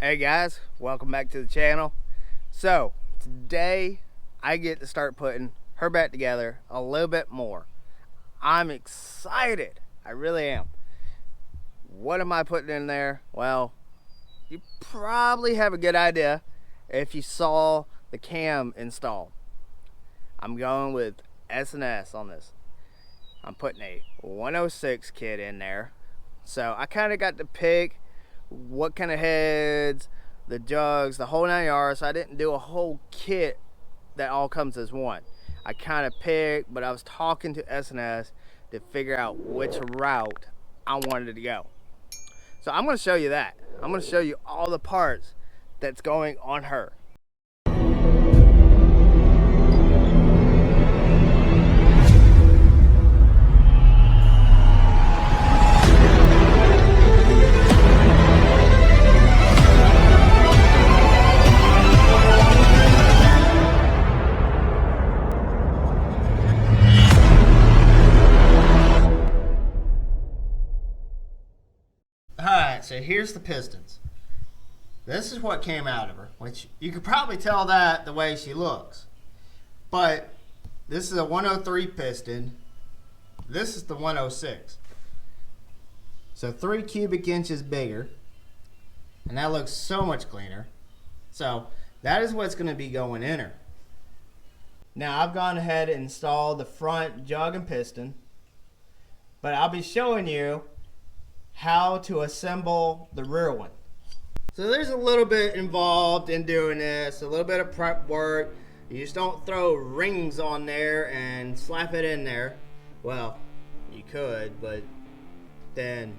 Hey guys, welcome back to the channel. So today I get to start putting her back together a little bit more. I'm excited, I really am. What am I putting in there? Well, you probably have a good idea if you saw the cam installed. I'm going with S&S on this. I'm putting a 106 kit in there. So I kind of got to pick what kind of heads, the jugs, the whole 9 yards. So I didn't do a whole kit that all comes as one. I kind of picked, but I was talking to S&S to figure out which route I wanted to go. So I'm going to show you that. I'm going to show you all the parts that's going on her. Alright, so here's the pistons. This is what came out of her, which you could probably tell that the way she looks. But this is a 103 piston. This is the 106. So 3 cubic inches bigger. And that looks so much cleaner. So that is what's going to be going in her. Now I've gone ahead and installed the front jug and piston. But I'll be showing you how to assemble the rear one. So there's a little bit involved in doing this, a little bit of prep work. You just don't throw rings on there and slap it in there. Well, you could, but then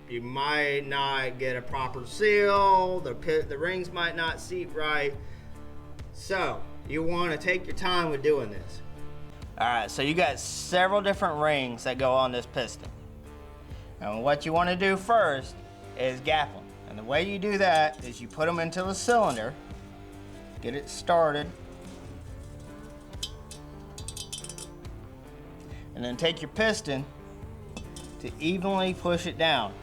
you might not get a proper seal, the rings might not seat right. So you want to take your time with doing this. Alright, so you got several different rings that go on this piston. And what you want to do first is gap them. And the way you do that is you put them into the cylinder, get it started, and then take your piston to evenly push it down.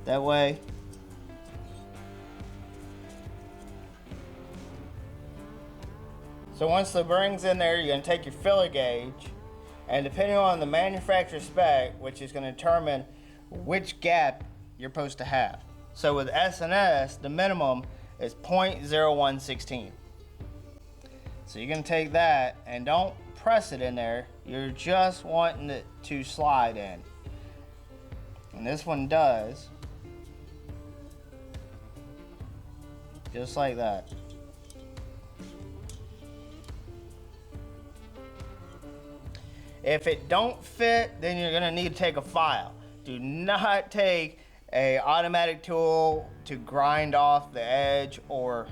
That way so once the ring's in there, you're going to take your filler gauge, and depending on the manufacturer spec, which is going to determine which gap you're supposed to have. So with S&S, the minimum is 0.0116. So you're going to take that and don't press it in there. You're just wanting it to slide in. And this one does. Just like that. If it don't fit, then you're gonna need to take a file. Do not take a automatic tool to grind off the edge or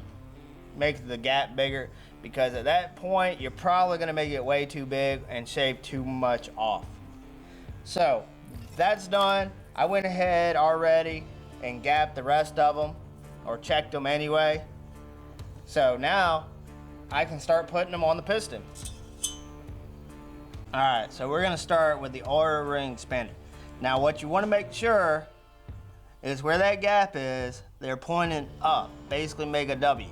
make the gap bigger, because at that point you're probably gonna make it way too big and shave too much off. So that's done. I went ahead already and gapped the rest of them, or checked them anyway. So now I can start putting them on the piston. Alright, so we're going to start with the oil ring expander. Now what you want to make sure is where that gap is, they're pointing up. Basically make a W.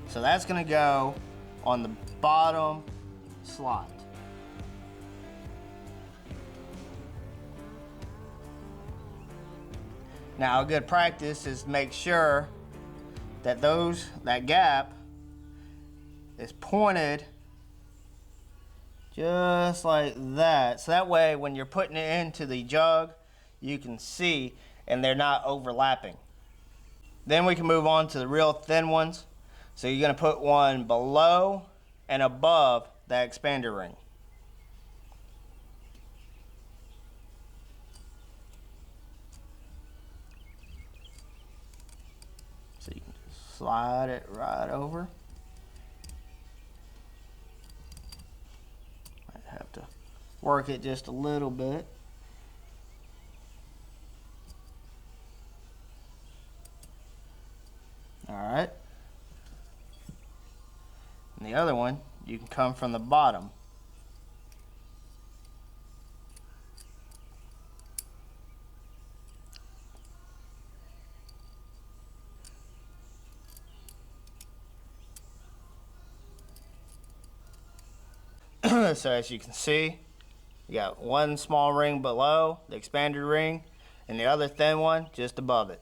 So that's going to go on the bottom slot. Now a good practice is make sure that that gap is pointed just like that. So that way when you're putting it into the jug, you can see and they're not overlapping. Then we can move on to the real thin ones. So you're going to put one below and above that expander ring. So you can just slide it right over. Have to work it just a little bit. Alright. And the other one, you can come from the bottom. So as you can see, you got one small ring below the expanded ring and the other thin one just above it.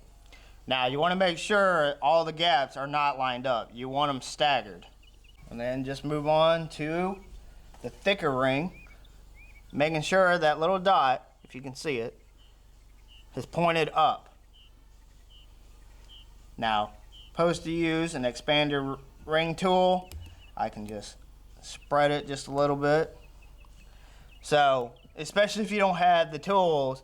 Now you want to make sure all the gaps are not lined up. You want them staggered. And then just move on to the thicker ring, making sure that little dot, if you can see it, is pointed up. Now, supposed to use an expander ring tool. I can just spread it just a little bit. So, especially if you don't have the tools,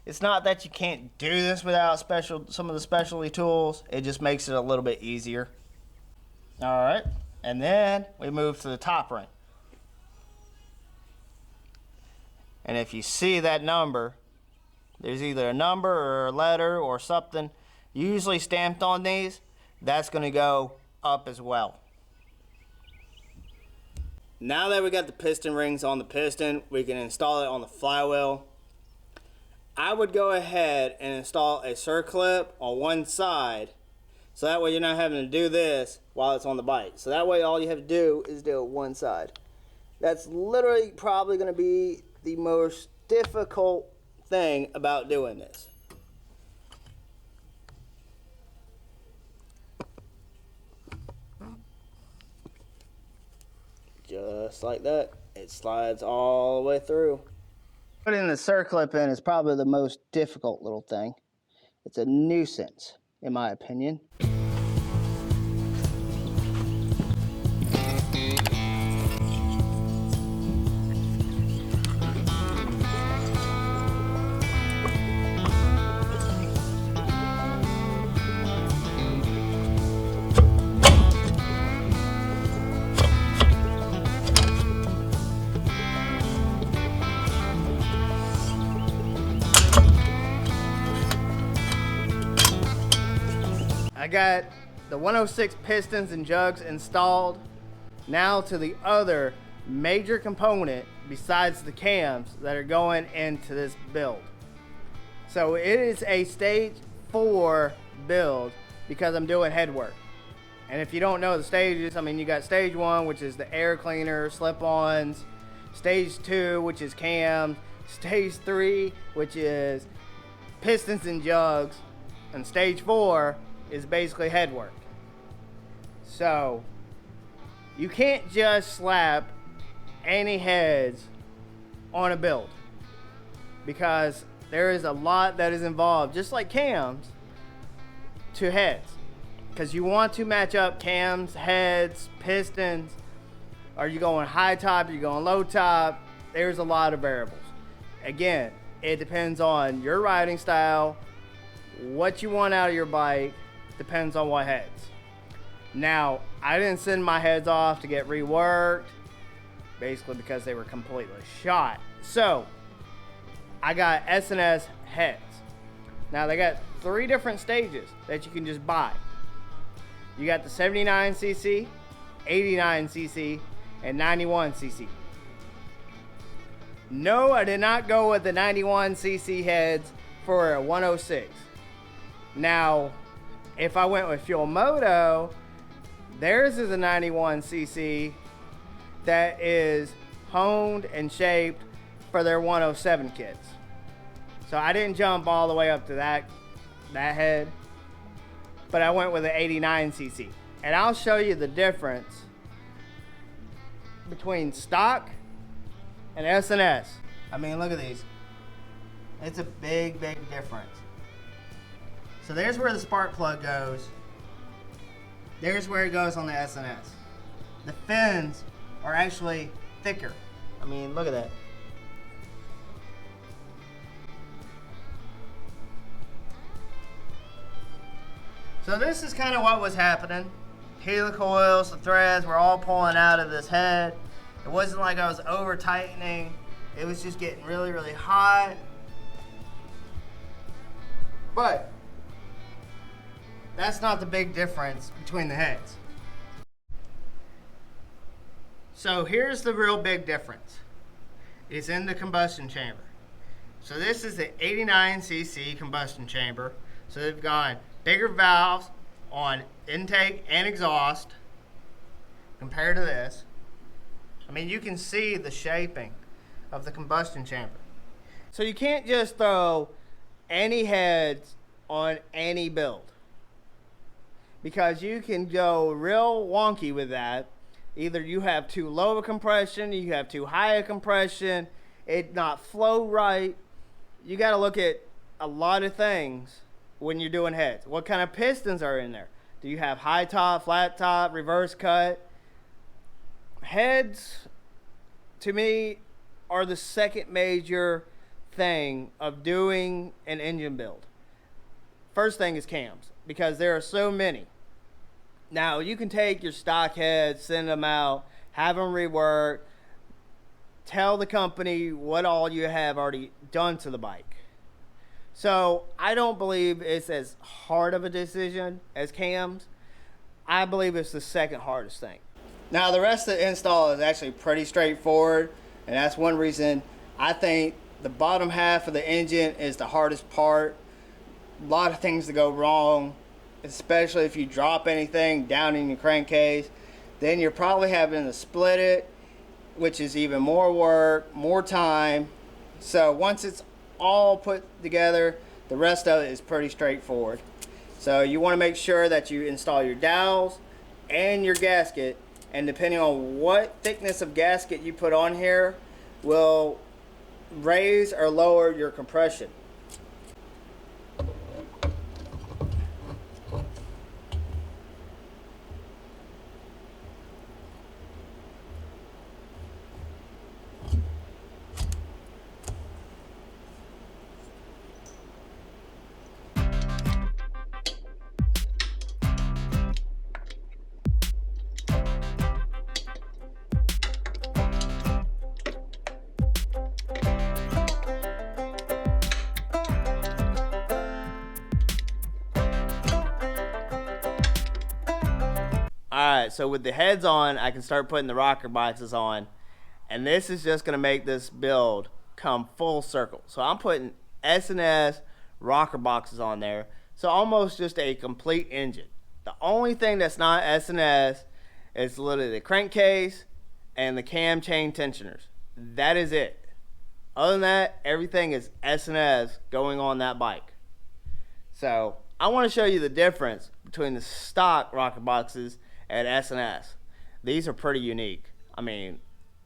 it's not that you can't do this without some of the specialty tools. It just makes it a little bit easier. All right, and then we move to the top ring. And if you see that number, there's either a number or a letter or something usually stamped on these. That's going to go up as well. Now that we got the piston rings on the piston, we can install it on the flywheel. I would go ahead and install a circlip on one side, so that way you're not having to do this while it's on the bike. So that way all you have to do is do it one side. That's literally probably going to be the most difficult thing about doing this. Just like that, it slides all the way through. Putting the circlip in is probably the most difficult little thing. It's a nuisance, in my opinion. I got the 106 pistons and jugs installed. Now to the other major component besides the cams that are going into this build. So it is a stage 4 build because I'm doing head work. And if you don't know the stages, I mean, you got stage 1, which is the air cleaner, slip-ons, stage 2, which is cam, stage 3, which is pistons and jugs, and stage 4 is basically head work. So you can't just slap any heads on a build because there is a lot that is involved, just like cams, to heads. Because you want to match up cams, heads, pistons. Are you going high top? Are you going low top? There's a lot of variables. Again, it depends on your riding style, what you want out of your bike. Depends on what heads. Now, I didn't send my heads off to get reworked, basically because they were completely shot. So, I got S&S heads. Now, they got 3 different stages that you can just buy. You got the 79cc, 89cc, and 91cc. No, I did not go with the 91cc heads for a 106. Now, if I went with Fuel Moto, theirs is a 91cc that is honed and shaped for their 107 kits. So I didn't jump all the way up to that head, but I went with an 89cc. And I'll show you the difference between stock and S&S. I mean, look at these. It's a big, big difference. So there's where the spark plug goes. There's where it goes on the S&S. The fins are actually thicker. I mean, look at that. So this is kind of what was happening. Helical coils, the threads were all pulling out of this head. It wasn't like I was over tightening. It was just getting really, really hot. But that's not the big difference between the heads. So here's the real big difference. It's in the combustion chamber. So this is the 89cc combustion chamber. So they've got bigger valves on intake and exhaust compared to this. I mean, you can see the shaping of the combustion chamber. So you can't just throw any heads on any build, because you can go real wonky with that. Either you have too low a compression, you have too high a compression, it not flow right. You got to look at a lot of things when you're doing heads. What kind of pistons are in there? Do you have high top, flat top, reverse cut? Heads, to me, are the second major thing of doing an engine build. First thing is cams, because there are so many. Now, you can take your stock heads, send them out, have them reworked, tell the company what all you have already done to the bike. So I don't believe it's as hard of a decision as cams. I believe it's the second hardest thing. Now, the rest of the install is actually pretty straightforward, and that's one reason I think the bottom half of the engine is the hardest part. A lot of things to go wrong, especially if you drop anything down in your crankcase. Then you're probably having to split it, which is even more work, more time. So once it's all put together, the rest of it is pretty straightforward. So you want to make sure that you install your dowels and your gasket, and depending on what thickness of gasket you put on here will raise or lower your compression. Alright, so with the heads on, I can start putting the rocker boxes on. And this is just going to make this build come full circle. So I'm putting S&S rocker boxes on there. So almost just a complete engine. The only thing that's not S&S is literally the crankcase and the cam chain tensioners. That is it. Other than that, everything is S&S going on that bike. So I want to show you the difference between the stock rocker boxes and S&S. These are pretty unique. I mean,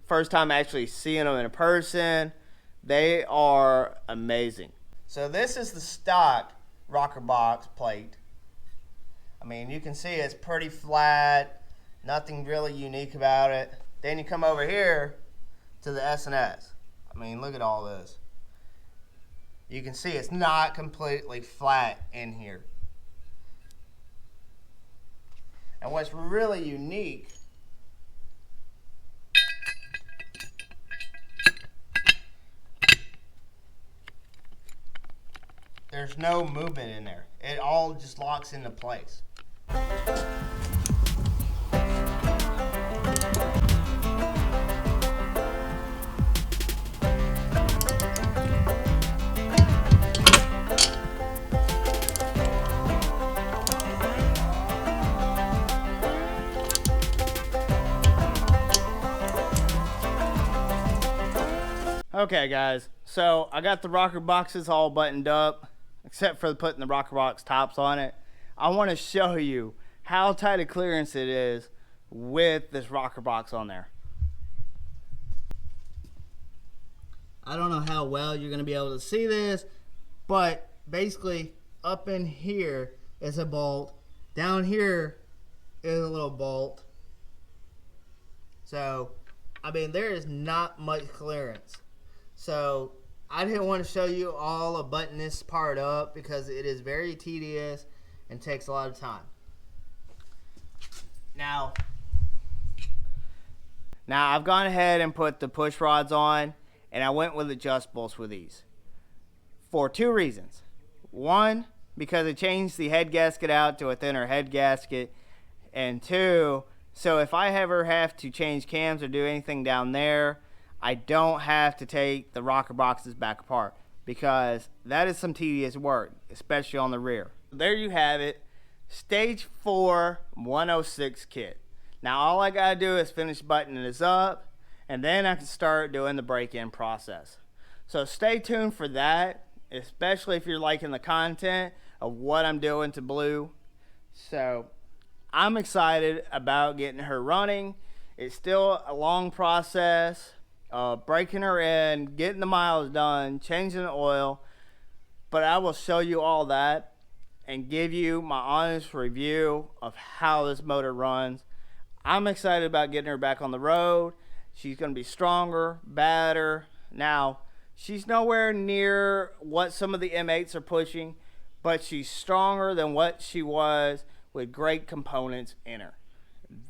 first time actually seeing them in person, they are amazing. So this is the stock rocker box plate. I mean, you can see it's pretty flat, nothing really unique about it. Then you come over here to the S&S. I mean, look at all this. You can see it's not completely flat in here. And what's really unique there's no movement in there. It all just locks into place. Okay guys, so I got the rocker boxes all buttoned up, except for putting the rocker box tops on it. I want to show you how tight a clearance it is with this rocker box on there. I don't know how well you're going to be able to see this, but basically up in here is a bolt, down here is a little bolt. So, I mean, there is not much clearance. So I didn't want to show you all of button this part up because it is very tedious and takes a lot of time. Now I've gone ahead and put the push rods on, and I went with adjustables with these for two reasons. One, because it changed the head gasket out to a thinner head gasket, and two, so if I ever have to change cams or do anything down there, I don't have to take the rocker boxes back apart, because that is some tedious work, especially on the rear. There you have it, Stage 4 106 kit. Now all I gotta do is finish buttoning this up, and then I can start doing the break-in process. So stay tuned for that, especially if you're liking the content of what I'm doing to Blue. So I'm excited about getting her running. It's still a long process, breaking her in, getting the miles done, changing the oil, but I will show you all that and give you my honest review of how this motor runs. I'm excited about getting her back on the road. She's going to be stronger, better. Now, she's nowhere near what some of the M8s are pushing, but she's stronger than what she was with great components in her.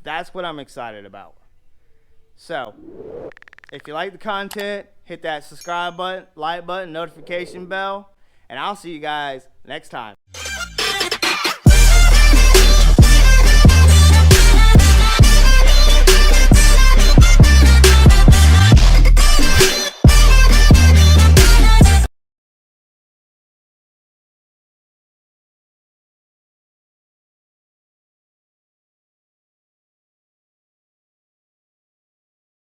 That's what I'm excited about. So, if you like the content, hit that subscribe button, like button, notification bell, and I'll see you guys next time.